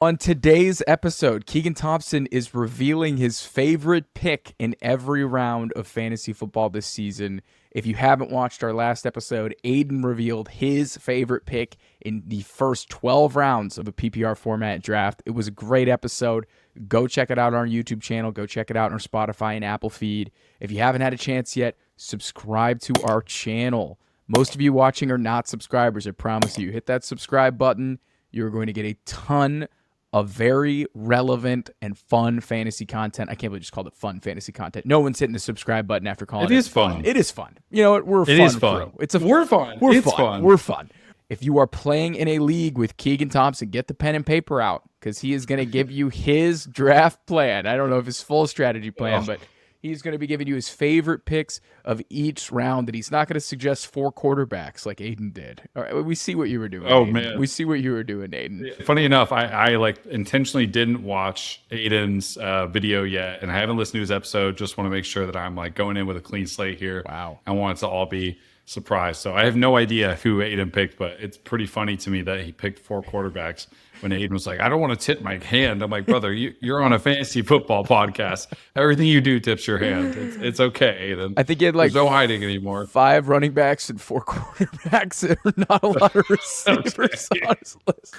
On today's episode, Keegan Thomson is revealing his favorite pick in every round of fantasy football this season. If you haven't watched our last episode, Aidan revealed his favorite pick in the first 12 rounds of a PPR format draft. It was a great episode. Go check it out on our YouTube channel. Go check it out on our Spotify and Apple feed. If you haven't had a chance yet, subscribe to our channel. Most of you watching are not subscribers, I promise you. Hit that subscribe button. You're going to get a ton of very relevant and fun fantasy content. I can't believe I just called it fun fantasy content. No one's hitting the subscribe button after calling it. It is fun. It is fun. You know what? We're fun. It is fun. Crew. We're fun. We're fun. We're fun. If you are playing in a league with Keegan Thomson, get the pen and paper out because he is going to give you his draft plan. I don't know if his full strategy plan, but he's going to be giving you his favorite picks of each round, and he's not going to suggest 4 quarterbacks like Aidan did. All right, we see what you were doing. Oh, Aidan. man. We see what you were doing, Aidan. Funny enough, I like intentionally didn't watch Aidan's video yet, and I haven't listened to his episode. Just want to make sure that I'm like going in with a clean slate here. Wow. I want it to all be surprised. So I have no idea who Aidan picked, but it's pretty funny to me that he picked 4 quarterbacks when Aidan was like, I don't want to tip my hand. I'm like, brother, you're on a fantasy football podcast. Everything you do tips your hand. It's okay, Aidan. I think he had like There's no hiding anymore. 5 running backs and 4 quarterbacks. There are not a lot of receivers on his list.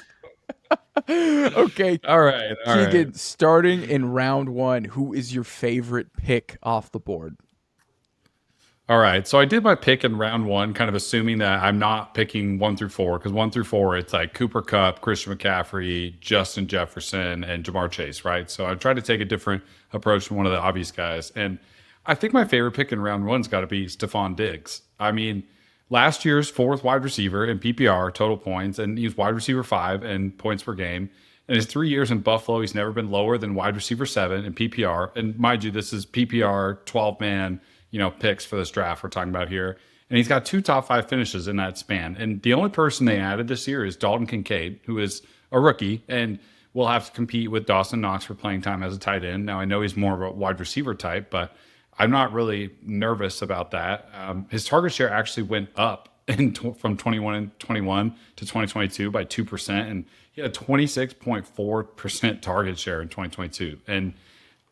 Okay. All right. Keegan, starting in round 1, who is your favorite pick off the board? All right. So I did my pick in round 1, kind of assuming that I'm not picking 1 through 4, because 1 through 4, it's like Cooper Kupp, Christian McCaffrey, Justin Jefferson, and Jamar Chase, right? So I tried to take a different approach from one of the obvious guys. And I think my favorite pick in round 1's got to be Stefon Diggs. I mean, last year's 4th wide receiver in PPR total points, and he was wide receiver 5 in points per game. In his 3 years in Buffalo, he's never been lower than wide receiver 7 in PPR. And mind you, this is PPR 12-man picks for this draft we're talking about here. And he's got 2 top 5 finishes in that span. And the only person they added this year is Dalton Kincaid, who is a rookie and will have to compete with Dawson Knox for playing time as a tight end. Now, I know he's more of a wide receiver type, but I'm not really nervous about that. His target share actually went up from 21 to 2022 by 2%. And he had a 26.4% target share in 2022. And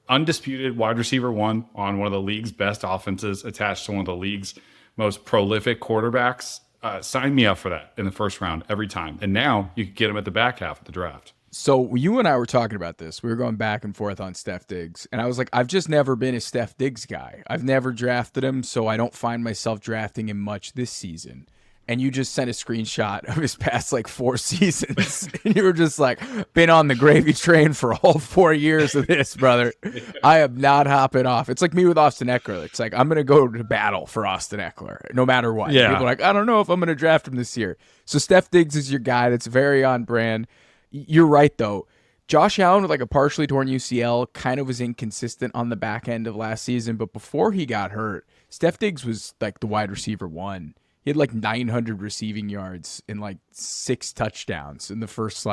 undisputed wide receiver 1 on one of the league's best offenses, attached to one of the league's most prolific quarterbacks. Sign me up for that in the first round every time. And now you can get him at the back half of the draft. So you and I were talking about this. We were going back and forth on Steph Diggs. And I was like, I've just never been a Steph Diggs guy. I've never drafted him, so I don't find myself drafting him much this season. And you just sent a screenshot of his past 4 seasons. And you were just like, been on the gravy train for all 4 years of this, brother. I am not hopping off. It's like me with Austin Eckler. It's like, I'm going to go to battle for Austin Eckler, no matter what. Yeah. People are like, I don't know if I'm going to draft him this year. So Steph Diggs is your guy. That's very on brand. You're right, though. Josh Allen with a partially torn UCL kind of was inconsistent on the back end of last season. But before he got hurt, Steph Diggs was the wide receiver 1. He had 900 receiving yards and 6 touchdowns in the first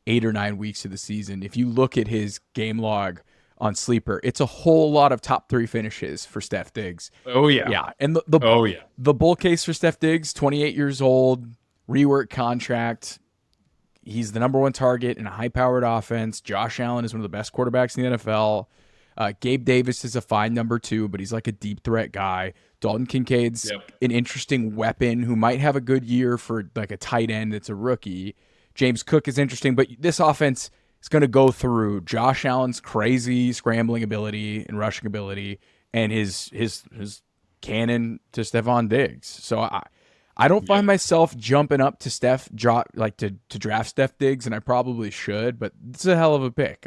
8 or 9 weeks of the season. If you look at his game log on Sleeper, it's a whole lot of top 3 finishes for Steph Diggs. Oh, yeah. Yeah. And the bull case for Steph Diggs, 28 years old, rework contract. He's the number 1 target in a high-powered offense. Josh Allen is one of the best quarterbacks in the NFL. Gabe Davis is a fine number 2, but he's a deep threat guy. Dalton Kincaid's an interesting weapon who might have a good year for a tight end that's a rookie. James Cook is interesting, but this offense is going to go through Josh Allen's crazy scrambling ability and rushing ability and his cannon to Stefon Diggs. So I don't find myself jumping up to to draft Steph Diggs, and I probably should, but it's a hell of a pick.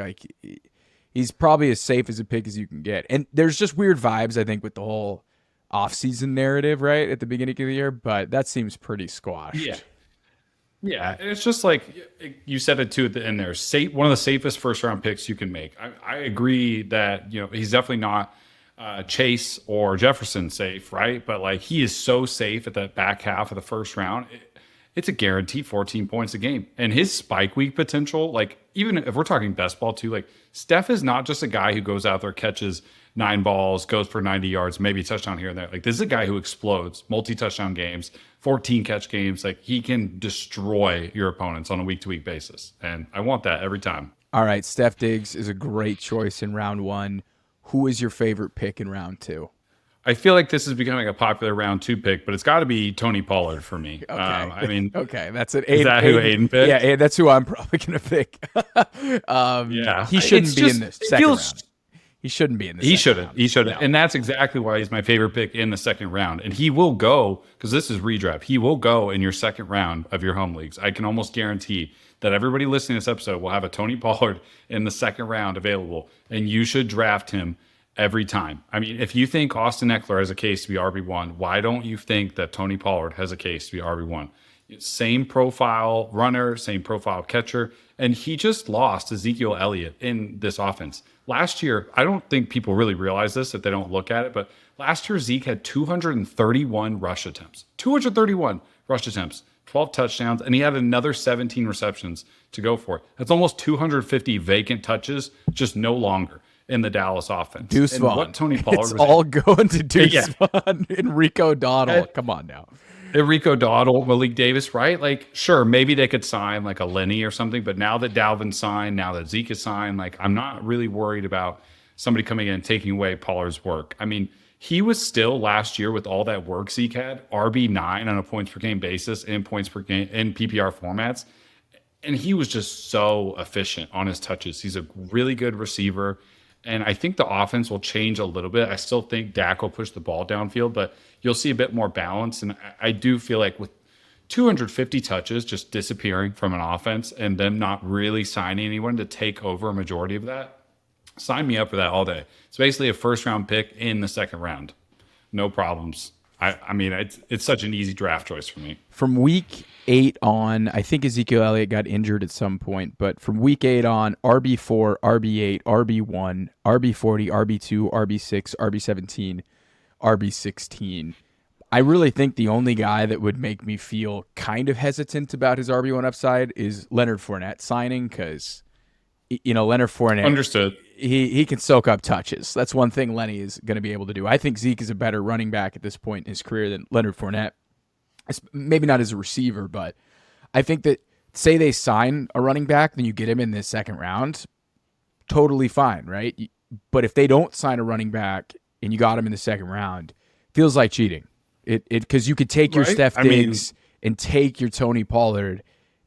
He's probably as safe as a pick as you can get. And there's just weird vibes, I think, with the whole offseason narrative, right, at the beginning of the year, but that seems pretty squashed. Yeah. It's just you said it too at the end there. One of the safest first-round picks you can make. I agree that he's definitely not Chase or Jefferson safe, right? But he is so safe at that back half of the first round. it's a guaranteed 14 points a game. And his spike week potential, like even if we're talking best ball too, like Steph is not just a guy who goes out there, catches 9 balls, goes for 90 yards, maybe a touchdown here and there. Like this is a guy who explodes, multi-touchdown games, 14 catch games. Like he can destroy your opponents on a week-to-week basis. And I want that every time. All right, Steph Diggs is a great choice in round 1. Who is your favorite pick in round 2? I feel like this is becoming a popular round 2 pick, but it's got to be Tony Pollard for me. Okay. I mean, okay, that's it. Is that who Aidan picked? Yeah, that's who I'm probably going to pick. He shouldn't be in the second round. He shouldn't be in the second round. He shouldn't. No. And that's exactly why he's my favorite pick in the second round. And he will go, because this is redraft, he will go in your second round of your home leagues. I can almost guarantee that everybody listening to this episode will have a Tony Pollard in the second round available, and you should draft him every time. I mean, if you think Austin Eckler has a case to be RB1, why don't you think that Tony Pollard has a case to be RB1? Same profile runner, same profile catcher, and he just lost Ezekiel Elliott in this offense. Last year, I don't think people really realize this if they don't look at it, but last year Zeke had 231 rush attempts. 231 rush attempts, 12 touchdowns, and he had another 17 receptions to go for it. That's almost 250 vacant touches, just no longer in the Dallas offense. Deuce and Vaughn. What Tony Pollard it's was all going to Deuce Vaughn and Rico Dowdle. Come on now. Rico Dowdle, Malik Davis, right? Like, sure, maybe they could sign like a Lenny or something, but now that Dalvin signed, now that Zeke is signed, like I'm not really worried about somebody coming in and taking away Pollard's work. I mean, he was still last year with all that work Zeke had, RB9 on a points per game basis and points per game in PPR formats. And he was just so efficient on his touches. He's a really good receiver. And I think the offense will change a little bit. I still think Dak will push the ball downfield, but you'll see a bit more balance. And I do feel like with 250 touches just disappearing from an offense and them not really signing anyone to take over a majority of that, sign me up for that all day. It's basically a first-round pick in the second round. No problems. I mean, it's such an easy draft choice for me. From week 8 on, I think Ezekiel Elliott got injured at some point, but from week 8 on, RB4, RB8, RB1, RB40, RB2, RB6, RB17, RB16. I really think the only guy that would make me feel kind of hesitant about his RB1 upside is Leonard Fournette signing, because, Leonard Fournette. Understood. He can soak up touches. That's one thing Lenny is going to be able to do. I think Zeke is a better running back at this point in his career than Leonard Fournette. Maybe not as a receiver, but I think that, say they sign a running back, then you get him in the second round, totally fine, right? But if they don't sign a running back and you got him in the second round, feels like cheating. Because you could take your Steph Diggs and take your Tony Pollard,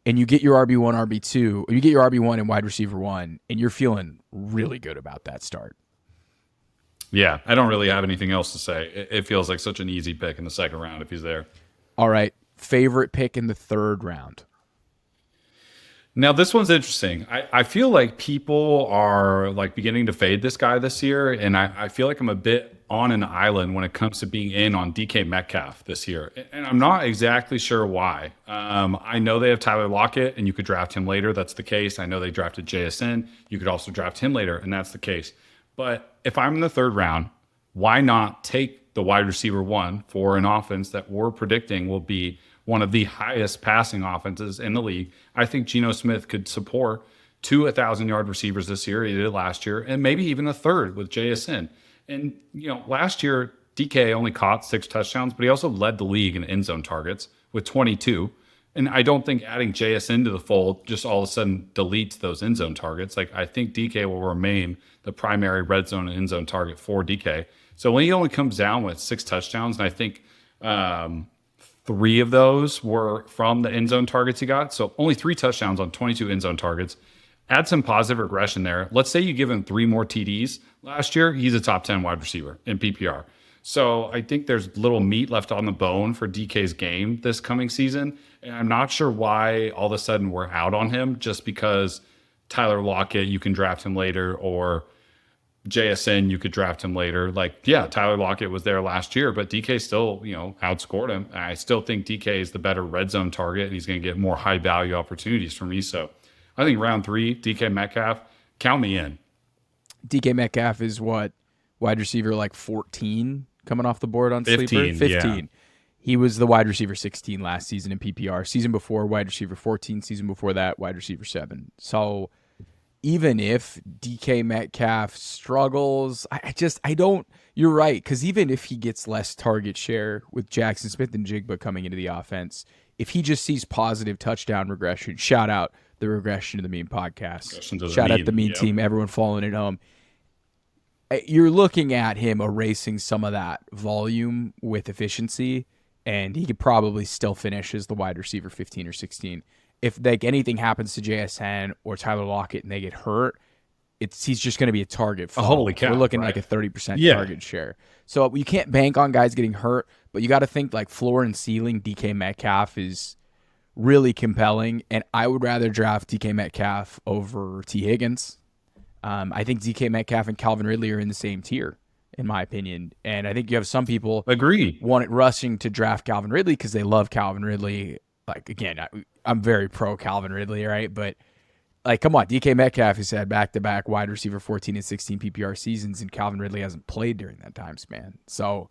and you get your RB1, RB2, or you get your RB1 and wide receiver 1, and you're feeling really good about that start. Yeah, I don't really have anything else to say. It feels like such an easy pick in the second round if he's there. All right, favorite pick in the third round. Now, this one's interesting. I feel like people are like beginning to fade this guy this year, and I feel like I'm a bit on an island when it comes to being in on DK Metcalf this year. And I'm not exactly sure why. I know they have Tyler Lockett, and you could draft him later. That's the case. I know they drafted JSN. You could also draft him later, and that's the case. But if I'm in the third round, why not take the wide receiver 1 for an offense that we're predicting will be one of the highest passing offenses in the league? I think Geno Smith could support 2 1,000-yard receivers this year. He did last year, and maybe even a third with JSN. And, last year, DK only caught 6 touchdowns, but he also led the league in end zone targets with 22. And I don't think adding JSN to the fold just all of a sudden deletes those end zone targets. Like, I think DK will remain the primary red zone and end zone target for DK. So when he only comes down with 6 touchdowns, and I think 3 of those were from the end zone targets he got. So only 3 touchdowns on 22 end zone targets. Add some positive regression there. Let's say you give him 3 more TDs last year. He's a top 10 wide receiver in PPR. So I think there's little meat left on the bone for DK's game this coming season. And I'm not sure why all of a sudden we're out on him just because Tyler Lockett, you can draft him later, or JSN, you could draft him later. Like, yeah, Tyler Lockett was there last year, but DK still, outscored him. I still think DK is the better red zone target, and he's going to get more high value opportunities from me. So I think round 3, DK Metcalf, count me in. DK Metcalf is what, wide receiver like 14 coming off the board on 15, Sleeper? 15. Yeah. He was the wide receiver 16 last season in PPR. Season before, wide receiver 14. Season before that, wide receiver 7. So even if DK Metcalf struggles, I don't. You're right, because even if he gets less target share with Jackson Smith and Jigba coming into the offense, if he just sees positive touchdown regression, shout out the Regression to the Meme podcast. Shout out the Meme team, everyone following it home. You're looking at him erasing some of that volume with efficiency, and he could probably still finish as the wide receiver 15 or 16. If like anything happens to JSN or Tyler Lockett and they get hurt, he's just going to be a target. Holy cow! We're looking like a 30% target share. So you can't bank on guys getting hurt, but you got to think like floor and ceiling. DK Metcalf is really compelling, and I would rather draft DK Metcalf over T. Higgins. I think DK Metcalf and Calvin Ridley are in the same tier, in my opinion. And I think you have some people want it rushing to draft Calvin Ridley because they love Calvin Ridley. Like, again, I'm very pro Calvin Ridley, right? But, like, come on. DK Metcalf has had back-to-back wide receiver 14 and 16 PPR seasons, and Calvin Ridley hasn't played during that time span. So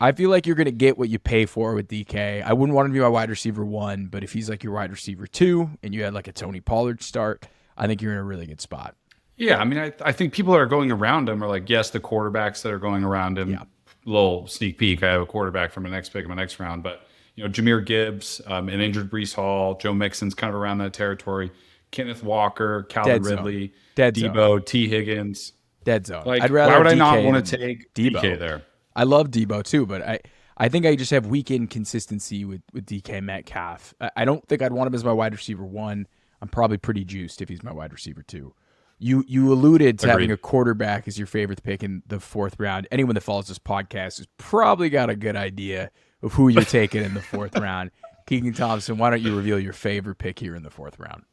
I feel like you're going to get what you pay for with DK. I wouldn't want him to be my wide receiver 1, but if he's like your wide receiver 2 and you had like a Tony Pollard start, I think you're in a really good spot. Yeah, I mean, I think people that are going around him are like, yes, the quarterbacks that are going around him. Yeah. Little sneak peek. I have a quarterback from my next pick in my next round, but Jahmyr Gibbs, an injured Breece Hall, Joe Mixon's kind of around that territory. Kenneth Walker, Calvin Ridley, Debo, T. Higgins. Dead zone. Like, why would I not want to take DK there? I love Debo too, but I think I just have weak inconsistency with DK Metcalf. I don't think I'd want him as my wide receiver 1. I'm probably pretty juiced if he's my wide receiver 2. You alluded to having a quarterback as your favorite pick in the 4th round. Anyone that follows this podcast has probably got a good idea of who you're taking in the 4th round. Keegan Thomson, why don't you reveal your favorite pick here in the 4th round?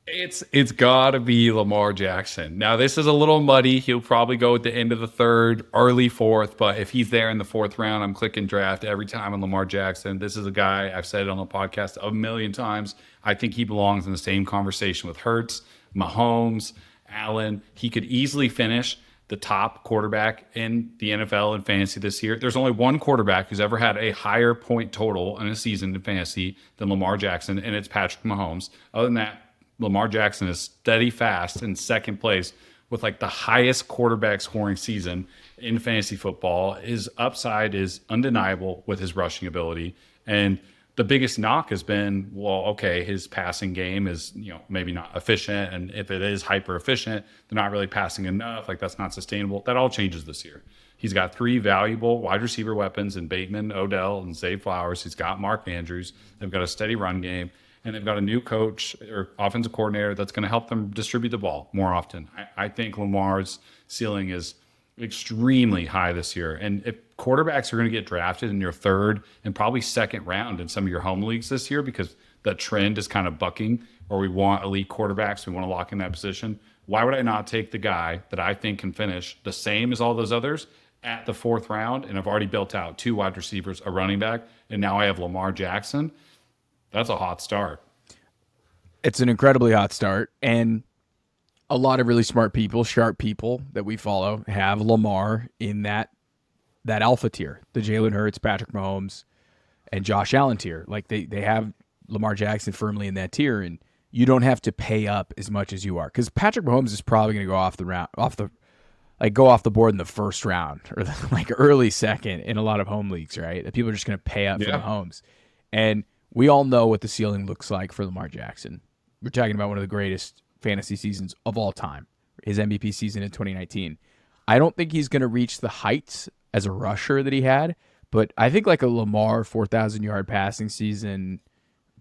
It's got to be Lamar Jackson. Now, this is a little muddy. He'll probably go at the end of the 3rd, early 4th, but if he's there in the 4th round, I'm clicking draft every time on Lamar Jackson. This is a guy, I've said it on the podcast a million times, I think he belongs in the same conversation with Hurts, Mahomes, Allen. He could easily finish the top quarterback in the NFL in fantasy this year. There's only one quarterback who's ever had a higher point total in a season in fantasy than Lamar Jackson, and it's Patrick Mahomes. Other than that, Lamar Jackson is steady fast in 2nd place with like the highest quarterback scoring season in fantasy football. His upside is undeniable with his rushing ability. And the biggest knock has been, well, okay, his passing game is, maybe not efficient. And if it is hyper efficient, they're not really passing enough. Like, that's not sustainable. That all changes this year. He's got 3 valuable wide receiver weapons in Bateman, Odell, and Zay Flowers. He's got Mark Andrews. They've got a steady run game. And they've got a new coach or offensive coordinator that's going to help them distribute the ball more often. I think Lamar's ceiling is extremely high this year. And if quarterbacks are going to get drafted in your 3rd and probably 2nd round in some of your home leagues this year, because the trend is kind of bucking, or we want elite quarterbacks, we want to lock in that position, why would I not take the guy that I think can finish the same as all those others at the 4th round? And I've already built out 2 wide receivers, a running back, and now I have Lamar Jackson. That's a hot start. It's an incredibly hot start, and a lot of really smart people, sharp people that we follow have Lamar in that alpha tier, the Jalen Hurts, Patrick Mahomes, and Josh Allen tier. Like they have Lamar Jackson firmly in that tier, and you don't have to pay up as much as you are, because Patrick Mahomes is probably going to go off the board in the 1st round or like early 2nd in a lot of home leagues, right? That people are just going to pay up for Mahomes, and we all know what the ceiling looks like for Lamar Jackson. We're talking about one of the greatest fantasy seasons of all time, his MVP season in 2019. I don't think he's going to reach the heights as a rusher that he had, but I think like a Lamar 4,000-yard passing season,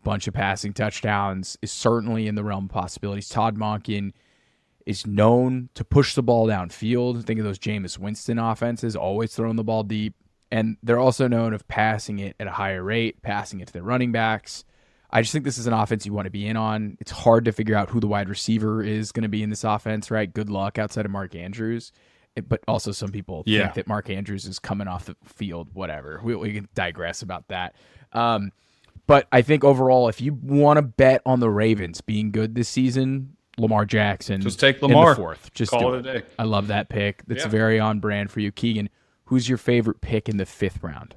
bunch of passing touchdowns is certainly in the realm of possibilities. Todd Monken is known to push the ball downfield. Think of those Jameis Winston offenses, always throwing the ball deep. And they're also known of passing it at a higher rate, passing it to their running backs. I just think this is an offense you want to be in on. It's hard to figure out who the wide receiver is going to be in this offense, right? Good luck outside of Mark Andrews. But also some people think that Mark Andrews is coming off the field, whatever. We can digress about that. But I think overall, if you want to bet on the Ravens being good this season, Lamar Jackson. Just take Lamar. In the 4th. Just call it a day. I love that pick. That's very on brand for you. Keegan, who's your favorite pick in the 5th round?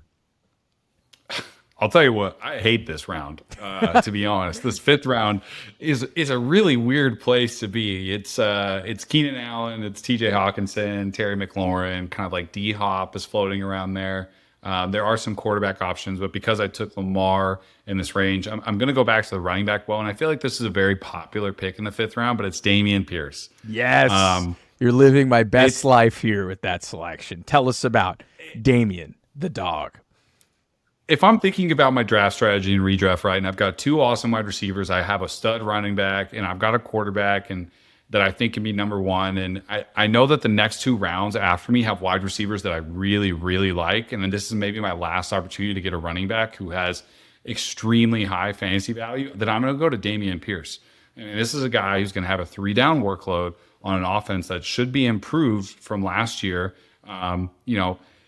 I'll tell you what, I hate this round. To be honest, this fifth round is a really weird place to be. It's Keenan Allen, it's T.J. Hawkinson, Terry McLaurin, kind of like D Hop is floating around there. There are some quarterback options, but because I took Lamar in this range, I'm going to go back to the running back well. And I feel like this is a very popular pick in the fifth round, but it's Dameon Pierce. Yes. You're living my best life here with that selection. Tell us about Dameon, the dog. If I'm thinking about my draft strategy and redraft, right, and I've got two awesome wide receivers, I have a stud running back, and I've got a quarterback and that I think can be number one. And I know that the next two rounds after me have wide receivers that I really, really like. And then this is maybe my last opportunity to get a running back who has extremely high fantasy value, that I'm going to go to Dameon Pierce. And this is a guy who's going to have a 3-down workload on an offense that should be improved from last year.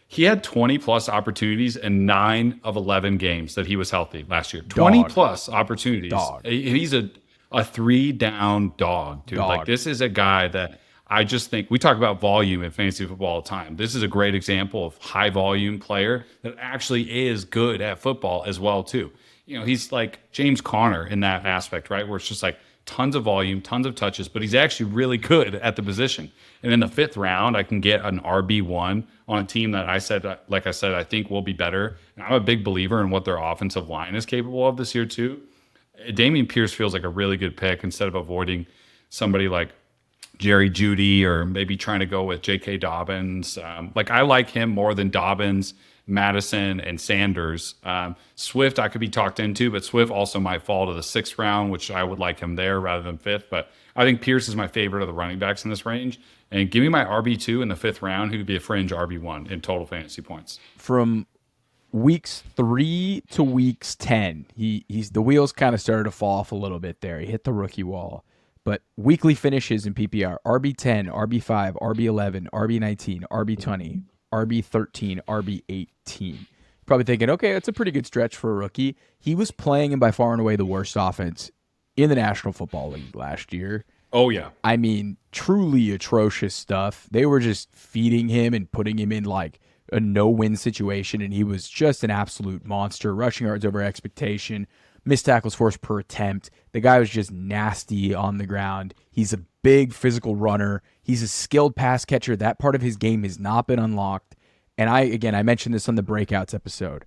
He had 20 plus opportunities in 9 of 11 games that he was healthy last year. 20 plus opportunities. Dog. He's a 3-down dog, dude. Like, this is a guy that I just think, we talk about volume in fantasy football all the time. This is a great example of high volume player that actually is good at football as well too. He's like James Conner in that aspect, right? Where it's just like tons of volume, tons of touches, but he's actually really good at the position. And in the fifth round, I can get an RB1 on a team that I said, I think will be better. And I'm a big believer in what their offensive line is capable of this year too. Dameon Pierce feels like a really good pick instead of avoiding somebody like Jerry Jeudy or maybe trying to go with J.K. Dobbins. I like him more than Dobbins, Madison, and Sanders. Swift I could be talked into, but Swift also might fall to the 6th round, which I would like him there rather than 5th. But I think Pierce is my favorite of the running backs in this range. And give me my RB2 in the 5th round, who could be a fringe RB1 in total fantasy points. From weeks 3 to weeks 10, he's the wheels kind of started to fall off a little bit there. He hit the rookie wall. But weekly finishes in PPR: RB10, RB5, RB11, RB19, RB20, RB13, RB18. Probably thinking, okay, that's a pretty good stretch for a rookie. He was playing in by far and away the worst offense in the National Football League last year. Oh, yeah. I mean, truly atrocious stuff. They were just feeding him and putting him in like a no-win situation, and he was just an absolute monster. Rushing yards over expectation, missed tackles forced per attempt. The guy was just nasty on the ground. He's a big physical runner. He's a skilled pass catcher. That part of his game has not been unlocked. And I mentioned this on the Breakouts episode.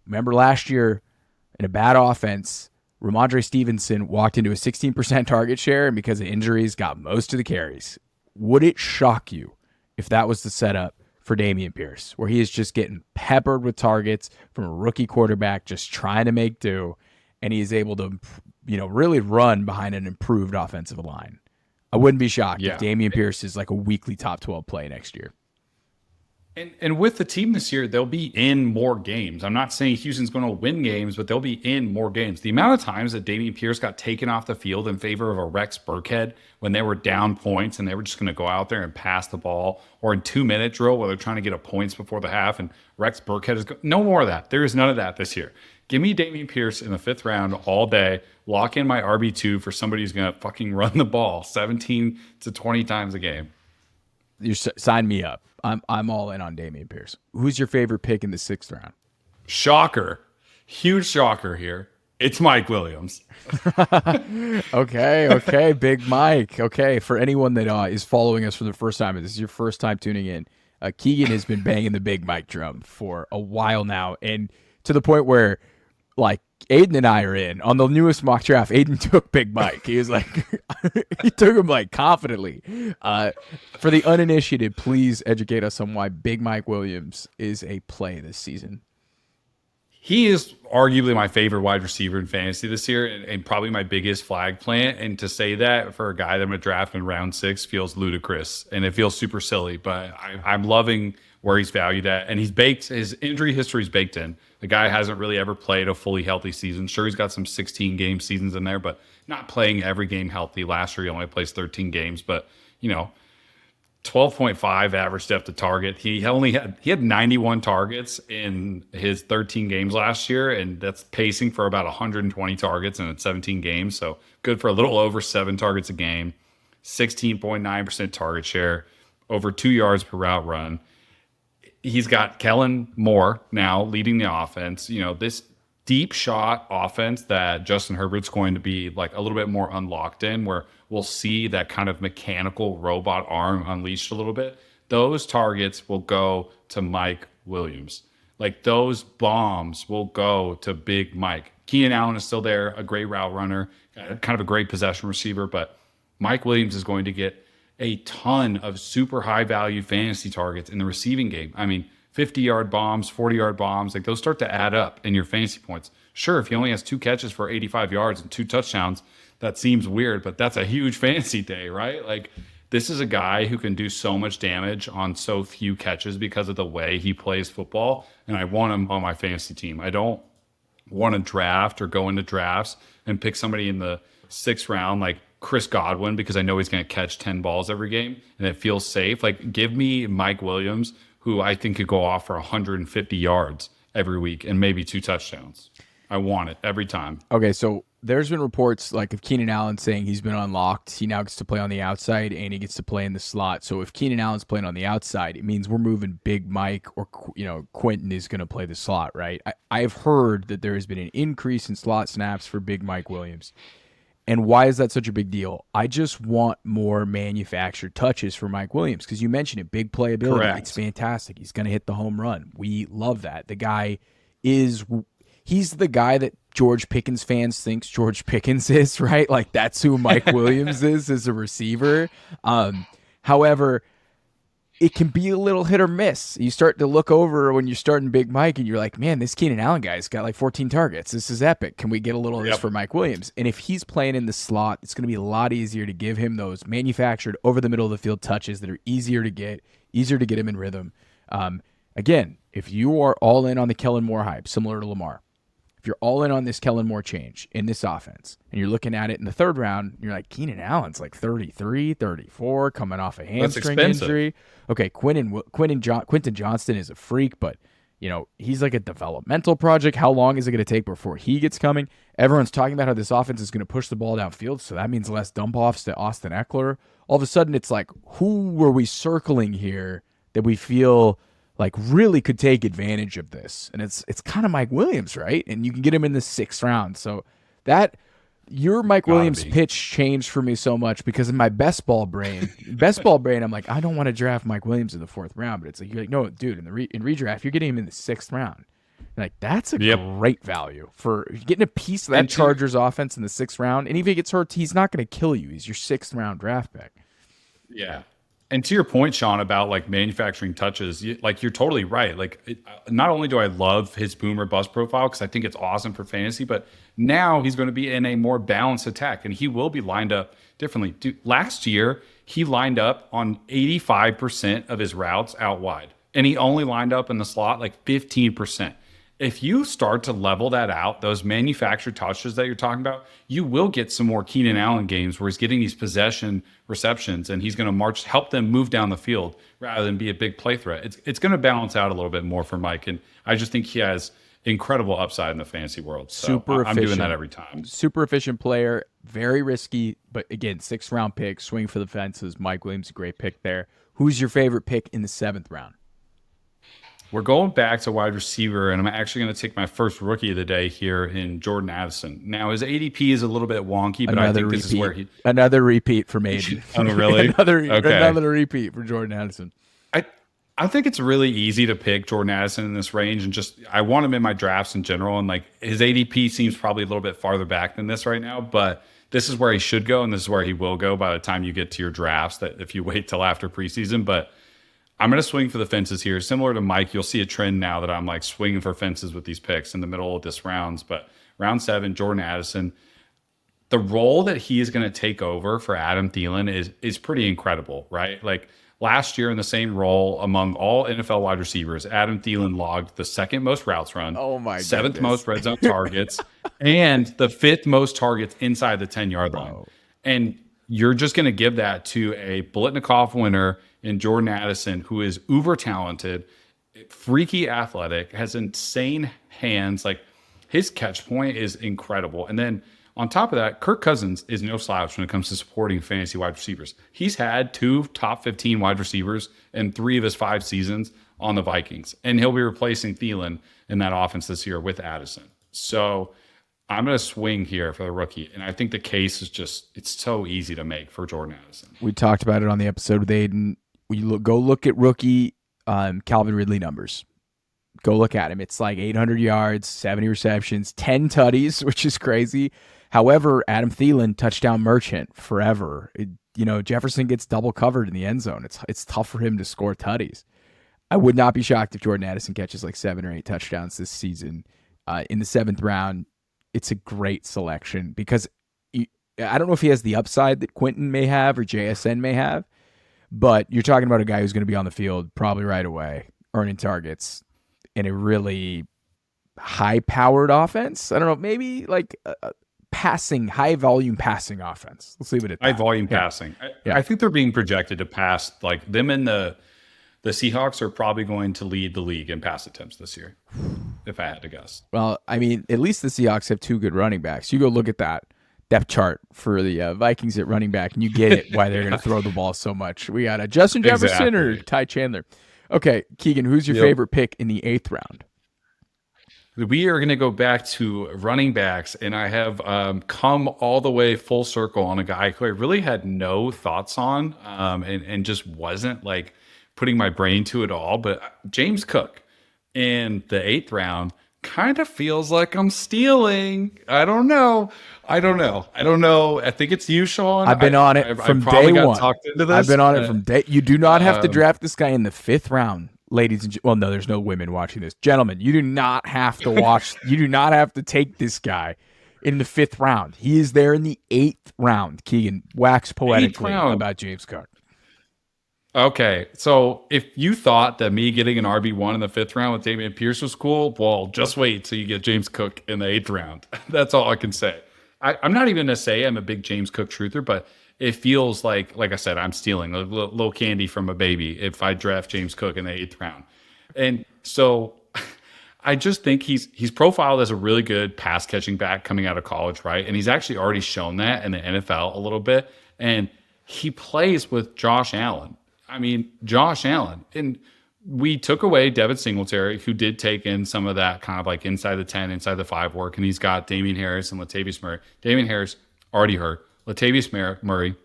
Remember last year, in a bad offense, Ramondre Stevenson walked into a 16% target share and because of injuries got most of the carries. Would it shock you if that was the setup for Dameon Pierce, where he is just getting peppered with targets from a rookie quarterback just trying to make do, and he is able to, really run behind an improved offensive line? I wouldn't be shocked if Dameon Pierce is like a weekly top 12 play next year. And with the team this year, they'll be in more games. I'm not saying Houston's going to win games, but they'll be in more games. The amount of times that Dameon Pierce got taken off the field in favor of a Rex Burkhead when they were down points and they were just going to go out there and pass the ball, or in 2-minute drill where they're trying to get a points before the half and Rex Burkhead is no more of that. There is none of that this year. Give me Dameon Pierce in the 5th round all day. Lock in my RB2 for somebody who's going to fucking run the ball 17 to 20 times a game. You sign me up. I'm all in on Dameon Pierce. Who's your favorite pick in the 6th round? Shocker. Huge shocker here. It's Mike Williams. Okay. Big Mike. Okay, for anyone that is following us for the first time, and this is your first time tuning in, Keegan has been banging the Big Mike drum for a while now, and to the point where, like, Aidan and I are in. On the newest mock draft, Aidan took Big Mike. He was like, he took him like confidently. For the uninitiated, please educate us on why Big Mike Williams is a play this season. He is arguably my favorite wide receiver in fantasy this year, and probably my biggest flag plant. And to say that for a guy that I'm going to draft in round 6 feels ludicrous, and it feels super silly. But I'm loving where he's valued at, and his injury history is baked in. The guy hasn't really ever played a fully healthy season. Sure, he's got some 16-game seasons in there, but not playing every game healthy. Last year, he only plays 13 games, but 12.5 average depth of target. He had 91 targets in his 13 games last year, and that's pacing for about 120 targets in 17 games. So good for a little over 7 targets a game, 16.9% target share, over 2 yards per route run. He's got Kellen Moore now leading the offense. You know, this deep shot offense that Justin Herbert's going to be like a little bit more unlocked in, where we'll see that kind of mechanical robot arm unleashed a little bit. Those targets will go to Mike Williams. Like those bombs will go to Big Mike. Keenan Allen is still there, a great route runner, kind of a great possession receiver, but Mike Williams is going to get a ton of super high value fantasy targets in the receiving game. I mean, 50-yard bombs, 40-yard bombs, like those start to add up in your fantasy points. Sure, if he only has 2 catches for 85 yards and 2 touchdowns, that seems weird, but that's a huge fantasy day, right? Like this is a guy who can do so much damage on so few catches because of the way he plays football, and I want him on my fantasy team. I don't want to draft or go into drafts and pick somebody in the 6th round like Chris Godwin because I know he's going to catch 10 balls every game and it feels safe. Like give me Mike Williams, who I think could go off for 150 yards every week and maybe 2 touchdowns. I want it every time. Okay, so there's been reports like of Keenan Allen saying he's been unlocked. He now gets to play on the outside and he gets to play in the slot. So if Keenan Allen's playing on the outside, it means we're moving Big Mike or Quentin is going to play the slot, right? I've heard that there has been an increase in slot snaps for Big Mike Williams. And why is that such a big deal? I just want more manufactured touches for Mike Williams because you mentioned it, big playability. Correct. It's fantastic. He's going to hit the home run. We love that. The guy he's the guy that George Pickens fans thinks George Pickens is, right? Like that's who Mike Williams is as a receiver. However, it can be a little hit or miss. You start to look over when you're starting Big Mike and you're like, man, this Keenan Allen guy's got like 14 targets. This is epic. Can we get a little of this for Mike Williams? And if he's playing in the slot, it's going to be a lot easier to give him those manufactured over the middle of the field touches that are easier to get him in rhythm. Again, if you are all in on the Kellen Moore hype, similar to Lamar, if you're all in on this Kellen Moore change in this offense and you're looking at it in the 3rd round, you're like, Keenan Allen's like 33, 34, coming off a hamstring injury. Okay, Quentin Johnston is a freak, but he's like a developmental project. How long is it going to take before he gets coming? Everyone's talking about how this offense is going to push the ball downfield, so that means less dump offs to Austin Eckler. All of a sudden, it's like, who were we circling here that we feel like really could take advantage of this? And it's kind of Mike Williams, right? And you can get him in the 6th round. So that your Mike Williams pitch changed for me so much because in my best ball brain, I'm like, I don't want to draft Mike Williams in the 4th round, but it's like, you're like, no, dude, in redraft, you're getting him in the 6th round. You're like, that's a great value for getting a piece of that Chargers offense in the 6th round. And even if he gets hurt, he's not going to kill you. He's your 6th round draft pick. Yeah. And to your point, Shaun, about like manufacturing touches, you're totally right. Like, not only do I love his boom or bust profile because I think it's awesome for fantasy, but now he's going to be in a more balanced attack and he will be lined up differently. Dude, last year, he lined up on 85% of his routes out wide, and he only lined up in the slot like 15%. If you start to level that out, those manufactured touches that you're talking about, you will get some more Keenan Allen games where he's getting these possession receptions and he's going to help them move down the field rather than be a big play threat. It's going to balance out a little bit more for Mike, and I just think he has incredible upside in the fantasy world. So super I'm doing that every time. Super efficient player, very risky, but again, 6th round pick, swing for the fences. Mike Williams, a great pick there. Who's your favorite pick in the 7th round? We're going back to wide receiver, and I'm actually going to take my first rookie of the day here in Jordan Addison. Now, his ADP is a little bit wonky, but I think this is where another repeat from Aidan. Oh, really? Another repeat for Jordan Addison. I think it's really easy to pick Jordan Addison in this range, and I want him in my drafts in general, and like his ADP seems probably a little bit farther back than this right now, but this is where he should go, and this is where he will go by the time you get to your drafts, that if you wait till after preseason. But I'm going to swing for the fences here. Similar to Mike, you'll see a trend now that I'm like swinging for fences with these picks in the middle of this rounds. But round 7, Jordan Addison, the role that he is going to take over for Adam Thielen is pretty incredible, right? Like last year in the same role among all NFL wide receivers, Adam Thielen logged the 2nd most routes run, 7th most red zone targets, and the 5th most targets inside the 10-yard line. And you're just going to give that to a Blitnikoff winner in Jordan Addison, who is uber talented, freaky athletic, has insane hands. Like his catch point is incredible. And then on top of that, Kirk Cousins is no slouch when it comes to supporting fantasy wide receivers. He's had 2 top 15 wide receivers in 3 of his 5 seasons. on the Vikings, and he'll be replacing Thielen in that offense this year with Addison. So I'm going to swing here for the rookie, and I think the case is it's so easy to make for Jordan Addison. We talked about it on the episode with Aidan. Go look at rookie Calvin Ridley numbers. Go look at him. It's like 800 yards, 70 receptions, 10 tutties, which is crazy. However, Adam Thielen, touchdown merchant forever. Jefferson gets double covered in the end zone. It's tough for him to score tutties. I would not be shocked if Jordan Addison catches like 7 or 8 touchdowns this season in the 7th round. It's a great selection because I don't know if he has the upside that Quentin may have or JSN may have, but you're talking about a guy who's going to be on the field probably right away, earning targets in a really high-powered offense. I don't know, maybe like a passing, high-volume passing offense. Let's leave it at that. High-volume passing. I think they're being projected to pass, like them and the Seahawks are probably going to lead the league in pass attempts this year, if I had to guess. Well, I mean, at least the Seahawks have 2 good running backs. You go look at that depth chart for the Vikings at running back, and you get it why they're going to throw the ball so much. We got a Justin Jefferson or Ty Chandler. Okay, Keegan, who's your favorite pick in the 8th round? We are going to go back to running backs, and I have come all the way full circle on a guy who I really had no thoughts on and just wasn't like putting my brain to it all. But James Cook in the 8th round kind of feels like I'm stealing. I don't know. I think it's you, Shaun. I've been on it from day one. Talked into this. I've been on it from day. You do not have to draft this guy in the 5th round, ladies and well, no, there's no women watching this, gentlemen. You do not have to watch. You do not have to take this guy in the 5th round. He is there in the 8th round. Keegan, wax poetically about James Cook. Okay, so if you thought that me getting an RB1 in the 5th round with Dameon Pierce was cool, well, just wait till you get James Cook in the 8th round. That's all I can say. I'm not even going to say I'm a big James Cook truther, but it feels like I said, I'm stealing a little candy from a baby if I draft James Cook in the 8th round. And so I just think he's profiled as a really good pass catching back coming out of college, right? And he's actually already shown that in the NFL a little bit. And he plays with Josh Allen. I mean, Josh Allen. And we took away Devin Singletary, who did take in some of that kind of like inside the 10, inside the 5 work. And he's got Dameon Harris and Latavius Murray. Dameon Harris already hurt. Latavius Murray,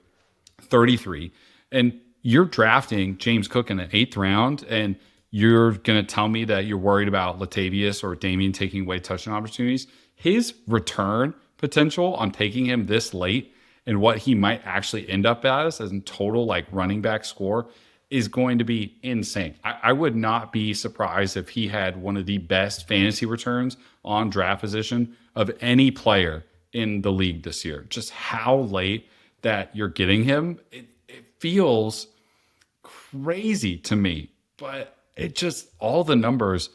33. And you're drafting James Cook in the 8th round, and you're going to tell me that you're worried about Latavius or Dameon taking away touchdown opportunities. His return potential on taking him this late and what he might actually end up as in total like running back score is going to be insane. I would not be surprised if he had one of the best fantasy returns on draft position of any player in the league this year. Just how late that you're getting him, it feels crazy to me, but it just, all the numbers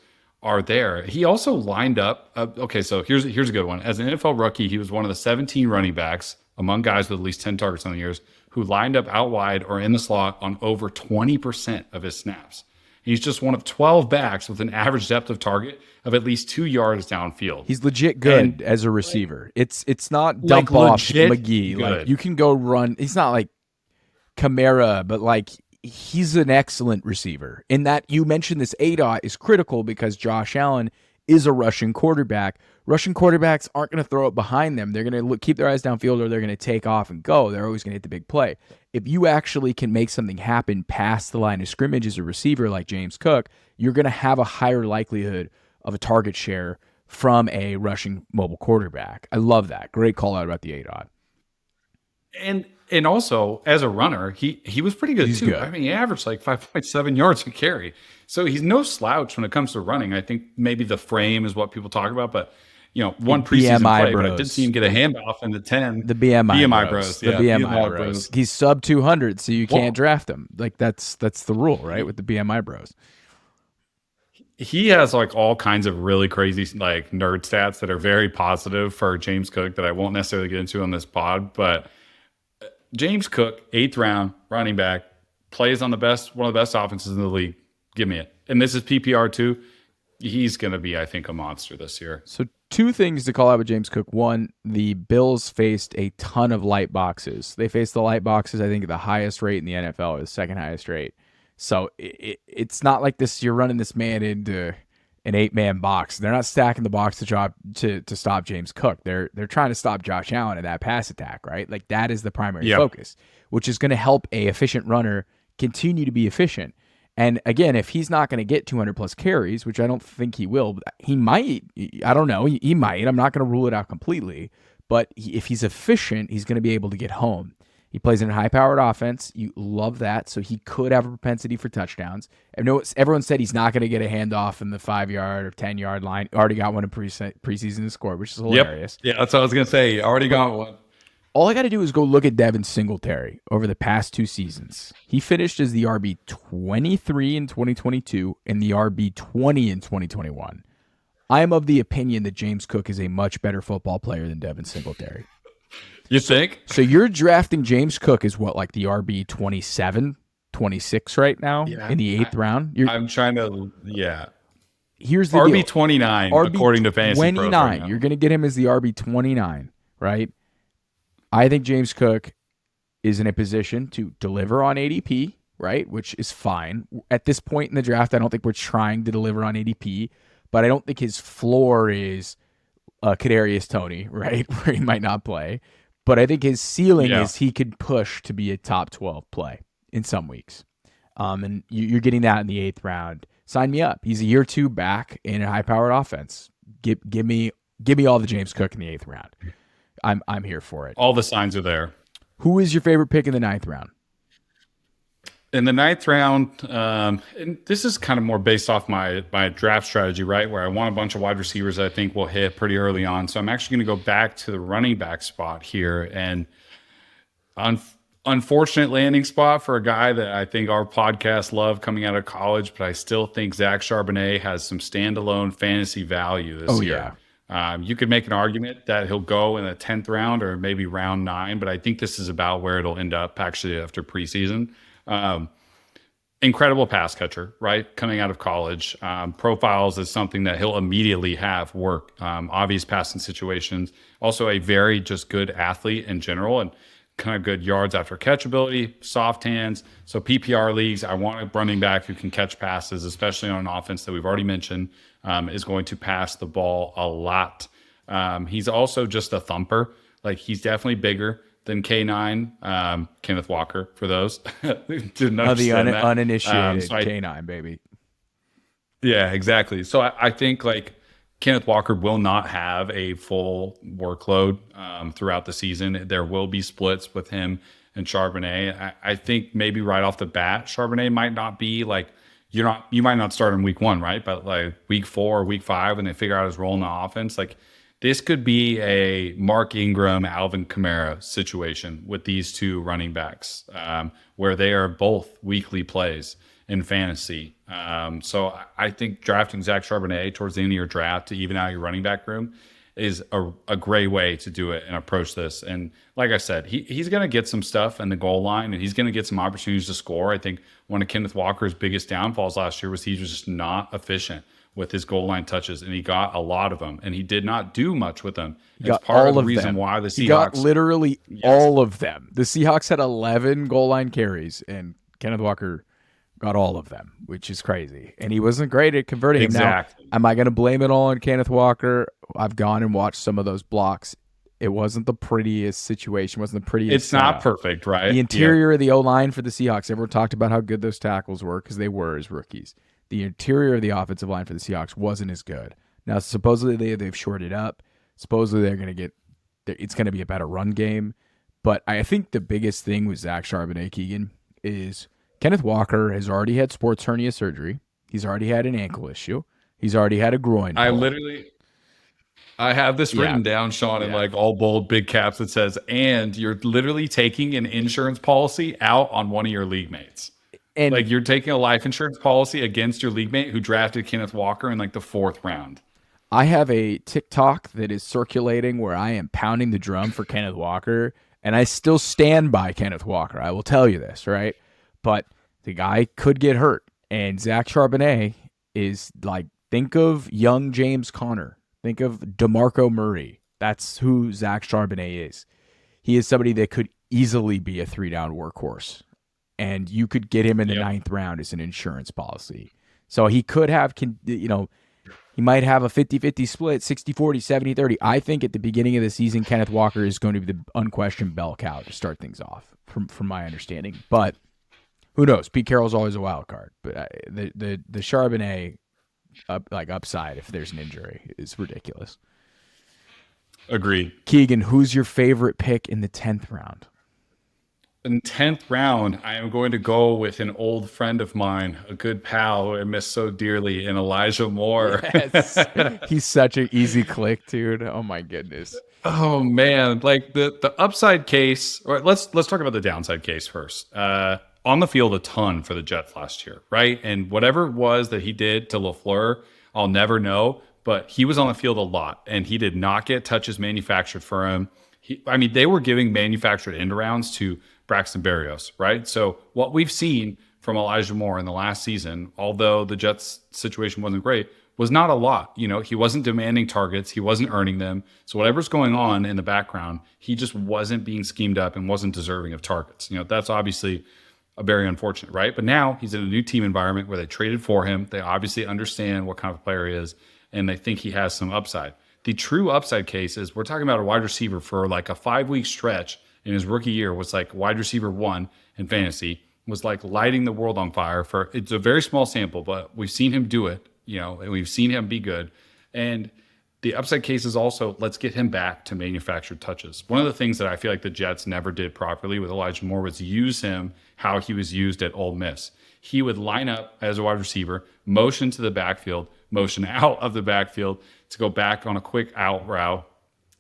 are there. He also lined up. Okay, so here's a good one. As an NFL rookie, he was one of the 17 running backs among guys with at least 10 targets on the years who lined up out wide or in the slot on over 20% of his snaps. He's just one of 12 backs with an average depth of target of at least 2 yards downfield. He's legit good as a receiver. It's not dump off McGee. Good. Like you can go run. He's not like Kamara, but like he's an excellent receiver. In that you mentioned this ADOT is critical because Josh Allen is a rushing quarterback. Rushing quarterbacks aren't going to throw it behind them. They're going to keep their eyes downfield or they're going to take off and go. They're always going to hit the big play. If you actually can make something happen past the line of scrimmage as a receiver like James Cook, you're going to have a higher likelihood of a target share from a rushing mobile quarterback. I love that. Great call out about the ADOT. And also, as a runner, he was pretty good too. Good. I mean, he averaged like 5.7 yards a carry. So he's no slouch when it comes to running. I think maybe the frame is what people talk about, but one preseason play, but I did see him get a handoff in the 10. The BMI bros. The BMI bros. He's sub 200, so you can't draft him. Like that's the rule, right? With the BMI bros. He has like all kinds of really crazy like nerd stats that are very positive for James Cook that I won't necessarily get into on this pod, but James Cook, 8th round running back, plays on one of the best offenses in the league. Give me it. And this is PPR too. He's going to be, I think, a monster this year. So 2 things to call out with James Cook. One, the Bills faced a ton of light boxes. They faced the light boxes, I think, at the highest rate in the NFL, or the second highest rate. So it's not like this. You're running this man into an 8-man box. They're not stacking the box to stop James Cook. They're trying to stop Josh Allen in that pass attack, right? Like that is the primary focus, which is going to help a efficient runner continue to be efficient. And again, if he's not going to get 200 plus carries, which I don't think he will, but he might. I don't know. He might. I'm not going to rule it out completely. But if he's efficient, he's going to be able to get home. He plays in a high-powered offense. You love that. So he could have a propensity for touchdowns. I know everyone said he's not going to get a handoff in the 5-yard or 10-yard line. Already got one in preseason to score, which is hilarious. Yep. Yeah, that's what I was going to say. Already got one. All I got to do is go look at Devin Singletary over the past 2 seasons. He finished as the RB23 in 2022 and the RB20 in 2021. I am of the opinion that James Cook is a much better football player than Devin Singletary. You think? So you're drafting James Cook as what, like the RB 27, 26 right now in the 8th round? I'm trying to, Here's the RB deal. 29, RB according to Fantasy Pros 29. right now. You're going to get him as the RB 29, right? I think James Cook is in a position to deliver on ADP, right? Which is fine. At this point in the draft, I don't think we're trying to deliver on ADP, but I don't think his floor is Kadarius Toney, right? Where he might not play. But I think his ceiling is he could push to be a top 12 play in some weeks. And you're getting that in the 8th round. Sign me up. He's a year 2 back in a high-powered offense. Give me all the James Cook in the 8th round. I'm here for it. All the signs are there. Who is your favorite pick in the 9th round? In the 9th round, and this is kind of more based off my draft strategy, right? Where I want a bunch of wide receivers that I think will hit pretty early on. So I'm actually going to go back to the running back spot here. And unfortunate landing spot for a guy that I think our podcast loved coming out of college, but I still think Zach Charbonnet has some standalone fantasy value this year. Yeah. You could make an argument that he'll go in the 10th round or maybe round 9, but I think this is about where it'll end up actually after preseason. Incredible pass catcher, right? Coming out of college, profiles as something that he'll immediately have work, obvious passing situations, also a very just good athlete in general and kind of good yards after catch ability, soft hands. So PPR leagues, I want a running back who can catch passes, especially on an offense that we've already mentioned, is going to pass the ball a lot. He's also just a thumper. Like he's definitely bigger than K9, Kenneth Walker, for those didn't understand the that. Uninitiated K9, baby. Yeah, exactly. So I think like Kenneth Walker will not have a full workload throughout the season. There will be splits with him and Charbonnet. I think maybe right off the bat, Charbonnet might not be like you might not start in week 1, right? But like week 4 or week 5, when they figure out his role in the offense, like this could be a Mark Ingram, Alvin Kamara situation with these 2 running backs, where they are both weekly plays in fantasy. So I think drafting Zach Charbonnet towards the end of your draft to even out your running back room is a great way to do it and approach this. And like I said, he's going to get some stuff in the goal line and he's going to get some opportunities to score. I think one of Kenneth Walker's biggest downfalls last year was he was just not efficient with his goal line touches, and he got a lot of them, and he did not do much with them. It's part of the reason why the Seahawks... He got literally all of them. The Seahawks had 11 goal line carries, and Kenneth Walker got all of them, which is crazy. And he wasn't great at converting exactly. Now, am I going to blame it all on Kenneth Walker? I've gone and watched some of those blocks. It wasn't the prettiest situation. Wasn't the prettiest. It's not perfect, right? The interior of the O-line for the Seahawks, everyone talked about how good those tackles were because they were as rookies. The interior of the offensive line for the Seahawks wasn't as good. Now, supposedly they've shorted up. Supposedly they're going to it's going to be a better run game. But I think the biggest thing with Zach Charbonnet, Keegan, is Kenneth Walker has already had sports hernia surgery. He's already had an ankle issue. He's already had a groin pull. I have this written down, Shaun, in like all bold big caps that says, and you're literally taking an insurance policy out on one of your league mates. And like you're taking a life insurance policy against your league mate who drafted Kenneth Walker in like the 4th round. I have a TikTok that is circulating where I am pounding the drum for Kenneth Walker, and I still stand by Kenneth Walker. I will tell you this, right? But the guy could get hurt, and Zach Charbonnet is like, think of young James Conner. Think of DeMarco Murray. That's who Zach Charbonnet is. He is somebody that could easily be a 3-down workhorse. and you could get him in the ninth round as an insurance policy. So he could have, he might have a 50-50 split, 60-40, 70-30. I think at the beginning of the season, Kenneth Walker is going to be the unquestioned bell cow to start things off, from my understanding. But who knows? Pete Carroll's always a wild card. But the Charbonnet upside, if there's an injury, is ridiculous. Agreed. Keegan, who's your favorite pick in the 10th round? In 10th round, I am going to go with an old friend of mine, a good pal who I miss so dearly, in Elijah Moore. Yes. He's such an easy click, dude. Oh my goodness. Oh man, like the upside case. Or let's talk about the downside case first. On the field a ton for the Jets last year, right? And whatever it was that he did to LaFleur, I'll never know. But he was on the field a lot, and he did not get touches manufactured for him. They were giving manufactured end rounds to Braxton Berrios, right? So what we've seen from Elijah Moore in the last season, although the Jets situation wasn't great, was not a lot. He wasn't demanding targets. He wasn't earning them. So whatever's going on in the background, he just wasn't being schemed up and wasn't deserving of targets. That's obviously a very unfortunate, right? But now he's in a new team environment where they traded for him. They obviously understand what kind of player he is, and they think he has some upside. The true upside case is we're talking about a wide receiver for like a 5-week stretch in his rookie year was like wide receiver 1 in fantasy, was like lighting the world on fire. It's a very small sample, but we've seen him do it, and we've seen him be good. And the upside case is also, let's get him back to manufactured touches. One of the things that I feel like the Jets never did properly with Elijah Moore was use him how he was used at Ole Miss. He would line up as a wide receiver, motion to the backfield, motion out of the backfield to go back on a quick out route.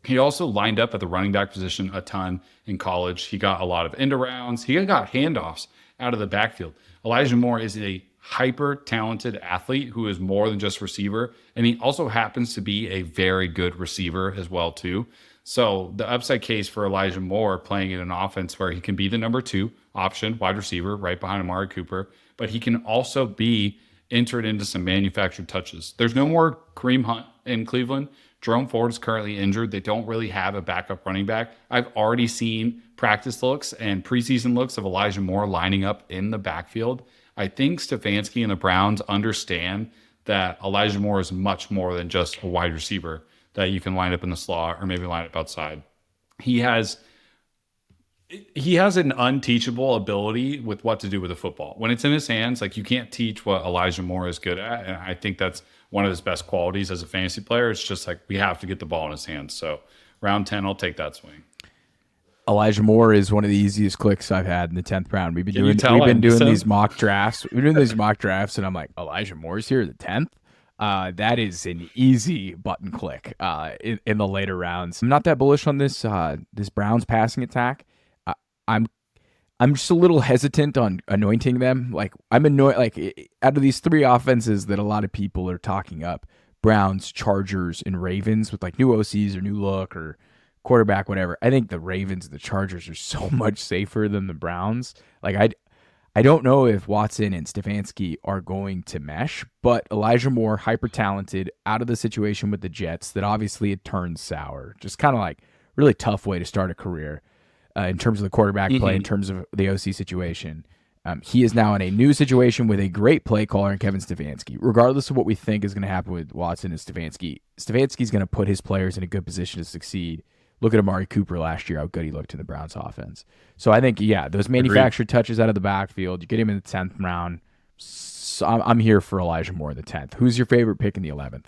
He also lined up at the running back position a ton in college. He got a lot of end arounds. He got handoffs out of the backfield. Elijah Moore is a hyper talented athlete who is more than just receiver. And he also happens to be a very good receiver as well, too. So the upside case for Elijah Moore playing in an offense where he can be the number 2 option, wide receiver, right behind Amari Cooper, but he can also be entered into some manufactured touches. There's no more Kareem Hunt in Cleveland. Jerome Ford is currently injured. They don't really have a backup running back. I've already seen practice looks and preseason looks of Elijah Moore lining up in the backfield. I think Stefanski and the Browns understand that Elijah Moore is much more than just a wide receiver that you can line up in the slot or maybe line up outside. He has an unteachable ability with what to do with the football. When it's in his hands, like you can't teach what Elijah Moore is good at. And I think that's one of his best qualities as a fantasy player. It's just like we have to get the ball in his hands. So round 10, I'll take that swing. Elijah Moore is one of the easiest clicks I've had in the 10th round. We've been doing these mock drafts. We've been doing these mock drafts, and I'm like, Elijah Moore's here at the 10th? That is an easy button click in the later rounds. I'm not that bullish on this Browns passing attack. I'm just a little hesitant on anointing them. Like I'm annoyed. Like out of these 3 offenses that a lot of people are talking up, Browns, Chargers, and Ravens with like new OCs or new look or quarterback, whatever. I think the Ravens and the Chargers are so much safer than the Browns. Like I don't know if Watson and Stefanski are going to mesh, but Elijah Moore, hyper talented, out of the situation with the Jets that obviously it turned sour. Just kind of like really tough way to start a career. In terms of the quarterback play, in terms of the OC situation. He is now in a new situation with a great play caller in Kevin Stefanski. Regardless of what we think is going to happen with Watson and Stefanski's going to put his players in a good position to succeed. Look at Amari Cooper last year, how good he looked in the Browns offense. So I think, those manufactured touches out of the backfield, you get him in the 10th round. So I'm here for Elijah Moore in the 10th. Who's your favorite pick in the 11th?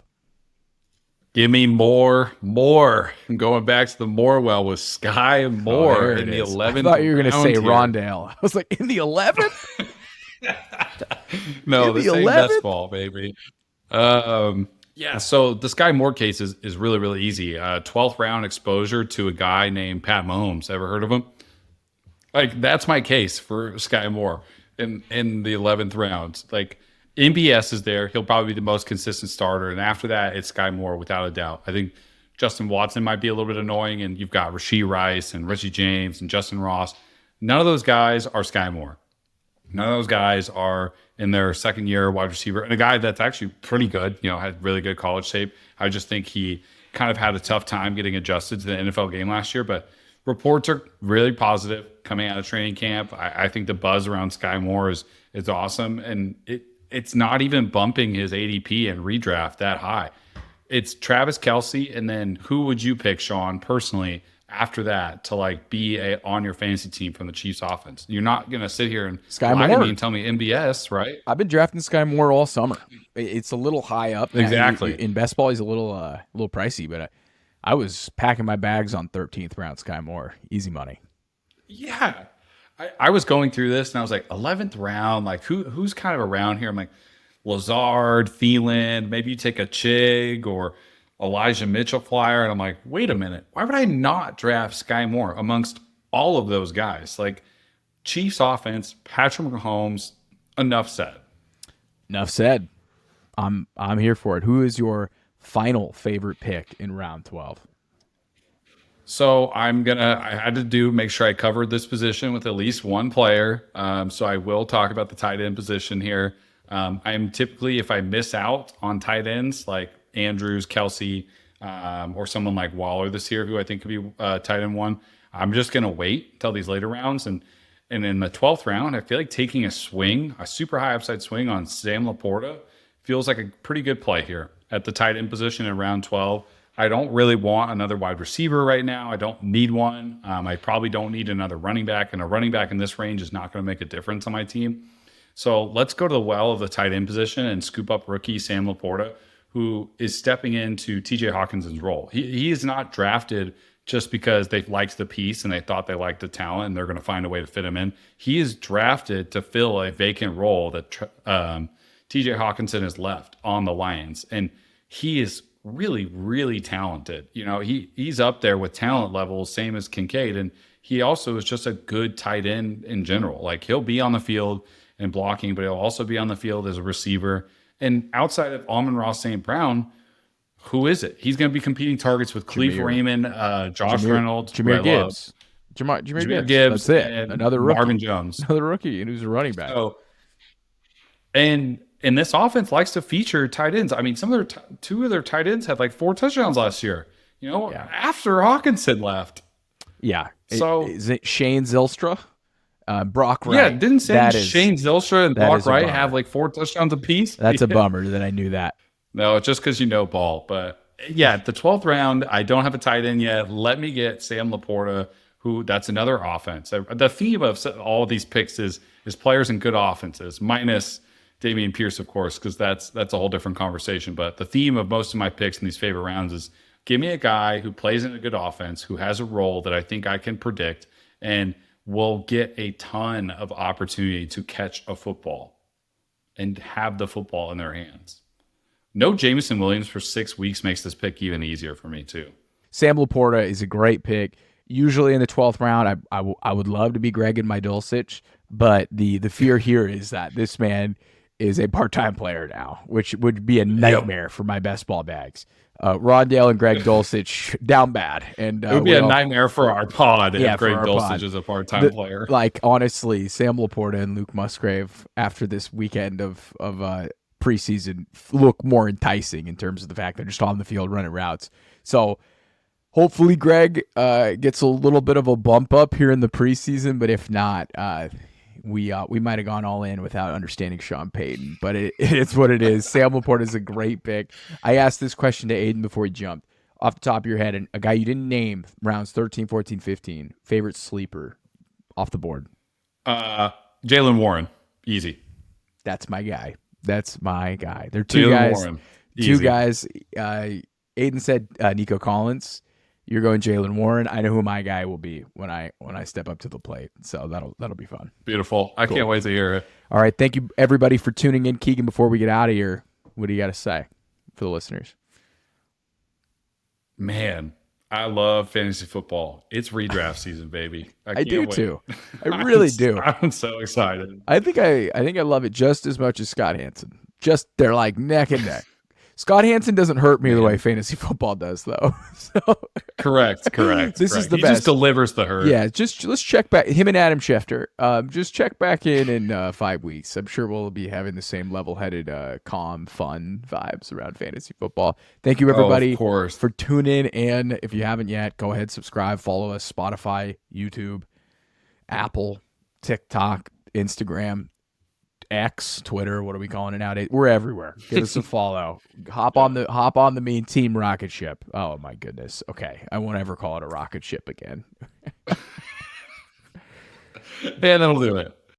Give me more. I'm going back to the Moore with Skyy Moore in the 11th. I thought you were going to say Rondale. I was like, in the 11th? No, the same best ball, baby. So the Skyy Moore case is really, really easy. 12th round exposure to a guy named Pat Mahomes. Ever heard of him? Like, that's my case for Skyy Moore in the 11th round. Like, MBS is there. He'll probably be the most consistent starter. And after that, it's Skyy Moore without a doubt. I think Justin Watson might be a little bit annoying, and you've got Rashee Rice and Richie James and Justin Ross. None of those guys are Skyy Moore. None of those guys are in their second year wide receiver. And a guy that's actually pretty good, had really good college tape. I just think he kind of had a tough time getting adjusted to the NFL game last year. But reports are really positive coming out of training camp. I think the buzz around Skyy Moore is awesome, and it's not even bumping his ADP and redraft that high. It's Travis Kelce, and then who would you pick, Shaun, personally, after that to like be on your fantasy team from the Chiefs offense? You're not going to sit here and lie to me and tell me MBS, right? I've been drafting Skyy Moore all summer. It's a little high up. Exactly. In best ball, he's a little pricey, but I was packing my bags on 13th round Skyy Moore. Easy money. Yeah. I was going through this and I was like, 11th round, like who's kind of around here? I'm like, Lazard, Thielen, maybe you take a Chig or Elijah Mitchell flyer. And I'm like, wait a minute. Why would I not draft Skyy Moore amongst all of those guys? Like Chiefs offense, Patrick Mahomes, enough said. Enough said. I'm here for it. Who is your final favorite pick in round 12? So I had to make sure I covered this position with at least one player. So I will talk about the tight end position here. I'm typically, if I miss out on tight ends like Andrews, Kelce, or someone like Waller this year, who I think could be tight end one, I'm just going to wait until these later rounds. And in the 12th round, I feel like taking a super high upside swing on Sam LaPorta feels like a pretty good play here at the tight end position in round 12. I don't really want another wide receiver right now. I don't need one. I probably don't need another running back, and a running back in this range is not going to make a difference on my team. So let's go to the well of the tight end position and scoop up rookie Sam LaPorta, who is stepping into TJ Hawkinson's role. He is not drafted just because they liked the piece and they thought they liked the talent and they're going to find a way to fit him in. He is drafted to fill a vacant role that TJ Hawkinson has left on the Lions. And he is really, really talented. You know, he's up there with talent levels, same as Kincaid. And he also is just a good tight end in general. Like he'll be on the field and blocking, but he'll also be on the field as a receiver. And outside of Amon-Ra St. Brown, who is it? He's going to be competing targets with Khalif Raymond, Josh Reynolds, Jahmyr Gibbs. Jahmyr Gibbs. That's it. And another rookie. Marvin Jones. Another rookie, and who's a running back. So, and this offense likes to feature tight ends. I mean, two of their tight ends had like 4 touchdowns last year, after Hawkinson left. Yeah. So is it Shane Zylstra? Brock Wright. Yeah, didn't Shane Zylstra and Brock Wright have like 4 touchdowns apiece? That's a bummer that I knew that. No, just because you know ball. But yeah, the 12th round, I don't have a tight end yet. Let me get Sam LaPorta, that's another offense. The theme of all of these picks is players in good offenses, minus Dameon Pierce, of course, because that's a whole different conversation. But the theme of most of my picks in these favorite rounds is give me a guy who plays in a good offense, who has a role that I think I can predict, and will get a ton of opportunity to catch a football and have the football in their hands. No Jameson Williams for 6 weeks makes this pick even easier for me, too. Sam LaPorta is a great pick. Usually in the 12th round, I would love to be Greg and my Dulcich, but the fear here is that this man is a part-time player now, which would be a nightmare for my best ball bags. Rondale and Greg Dulcich down bad. And it would be a nightmare for our pod if Greg Dulcich is a part-time player. Like, honestly, Sam LaPorta and Luke Musgrave after this weekend of preseason look more enticing in terms of the fact they're just on the field running routes. So hopefully Greg gets a little bit of a bump up here in the preseason, but if not, we might have gone all in without understanding Sean Payton, but it's what it is. Sam LaPorta is a great pick. I asked this question to Aidan before he jumped. Off the top of your head, and a guy you didn't name, rounds 13, 14, 15, favorite sleeper off the board? Jaylen Warren. Easy. That's my guy. They're two guys. Aidan said Nico Collins. You're going Jaylen Warren. I know who my guy will be when I step up to the plate. So that'll be fun. Beautiful. I can't wait to hear it. All right. Thank you, everybody, for tuning in. Keegan, before we get out of here, what do you got to say for the listeners? Man, I love fantasy football. It's redraft season, baby. I do too. I really do. I'm so excited. I think I love it just as much as Scott Hanson. Just they're like neck and neck. Scott Hansen doesn't hurt me the way fantasy football does, though. So Correct. This is the he best. just delivers the hurt. Yeah, just let's check back. Him and Adam Schefter. Just check back in 5 weeks. I'm sure we'll be having the same level-headed, calm, fun vibes around fantasy football. Thank you, everybody, of course. for tuning in. If you haven't yet, go ahead, subscribe, follow us, Spotify, YouTube, Apple, TikTok, Instagram, X, Twitter. What are we calling it nowadays? We're everywhere. Give us a follow. Hop on the mean team rocket ship. Oh my goodness. Okay, I won't ever call it a rocket ship again. Yeah, that'll do it.